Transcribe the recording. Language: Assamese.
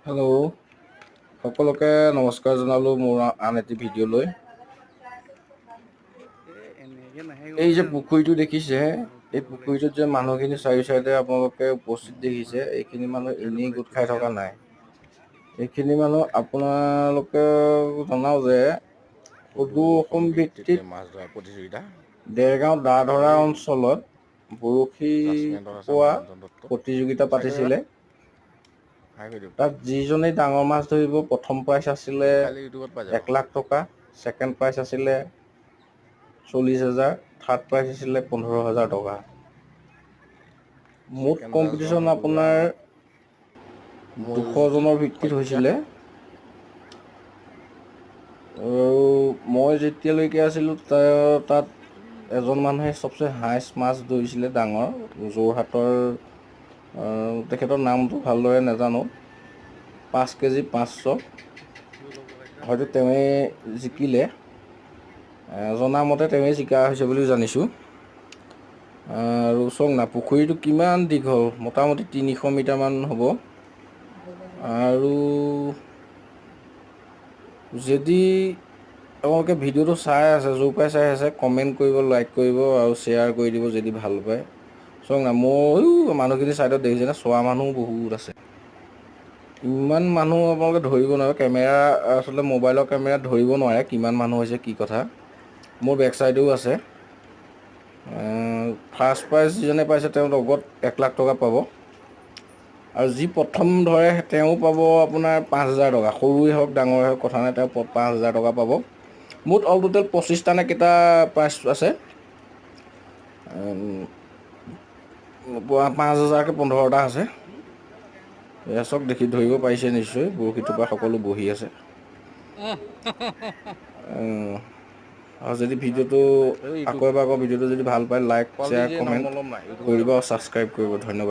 হেল্ল' সকলোকে নমস্কাৰ জনালোঁ মোৰ আন এটি ভিডিঅ'লৈ। এই যে পুখুৰীটো দেখিছে, এই পুখুৰীটোত যে মানুহখিনি চাৰি চাইডে আপোনালোকে উপস্থিত দেখিছে, এইখিনি মানুহ এনেই গোট খাই থকা নাই। এইখিনি মানুহ আপোনালোকে জনাও যে উজু অসম ভিত্তিক মাছ ধৰা প্ৰতিযোগিতা দেৰগাঁও দা ধৰা অঞ্চলত বৰশী জাজমেণ্টত আছে আমাৰ পোৱা ৰঞ্জন দত্ত প্ৰতিযোগিতা চাই কৰিবা পাতিছিলে। হাই কৰি দিয়ক তাত যিজনেই ডাঙৰ মাছ ধৰিব, প্ৰথম প্ৰাইজ আছিলে এইটো কালি ইউটিউবত পাই যাব 1,00,000 টকা, ছেকেণ্ড প্ৰাইজ আছিলে 40,000, থাৰ্ড প্ৰাইজ আছিলে 15,000 টকা। মুঠ ছেকেণ্ড জাজজন কম্পিটিশ্যন হ'বগৈ আপোনাৰ আমাৰ 200 ময়ূৰজ্যোতি জনৰ ভিত্তিত শইকীয়া। হৈছিলে। আৰু মই যেতিয়ালৈকে আছিলোঁ তাত এজন মানুহে চবচে হায়েষ্ট মাছ ধৰিছিলে ডাঙৰ, যোৰহাটৰ, তেখেতৰ নামটো ভালদৰে নাজানো, 5 কেজি 500, হয়তো তেওঁৱেই জিকিলে। জনামতে তেওঁৱেই জিকা হৈছে বুলি জানিছোঁ। আৰু চাওক না, পুখুৰীটো কিমান দীঘল, মোটামুটি 300 মিটাৰমান হ'ব। আৰু যদি আপোনালোকে ভিডিঅ'টো চাই আছে, য'ৰ পৰাই চাই আছে, কমেণ্ট কৰিব, লাইক কৰিব আৰু শ্বেয়াৰ কৰি দিব যদি ভাল পায়। চাওক না, মই মানুহখিনি ছাইডত দেখিছেনে, চোৱা মানুহো বহুত আছে। ইমান মানুহ আপোনালোকে ধৰিব নোৱাৰে, কেমেৰা আচলতে মোবাইলৰ কেমেৰাত ধৰিব নোৱাৰে কিমান মানুহ হৈছে কি কথা। মোৰ বেক চাইডেও আছে। ফাৰ্ষ্ট প্ৰাইজ যিজনে পাইছে তেওঁ লগত 1,00,000 টকা পাব। আৰু যি প্ৰথম ধৰে তেওঁ পাব আপোনাৰ 5,000 টকা, সৰুৱে হওক ডাঙৰে হওক কথা নাই, তেওঁ 5,000 টকা পাব। মুঠ অল টোটেল 25টা নে কেইটা প্ৰাইজ আছে। 5,000কৈ 15টা আছে। এয়া চাওক, দেখি ধৰিব পাৰিছে নিশ্চয়, বৰশীটোপা সকলো বহি আছে। আৰু যদি ভিডিঅ'টো আকৌ ভিডিঅ'টো যদি ভাল পায়, লাইক, পোৱালি শ্বেয়াৰ, নিজে কমেণ্ট নল'ম নাই ইউটিউবত কৰিব যাব আৰু ছাবস্ক্ৰাইব কৰিব। ধন্যবাদ।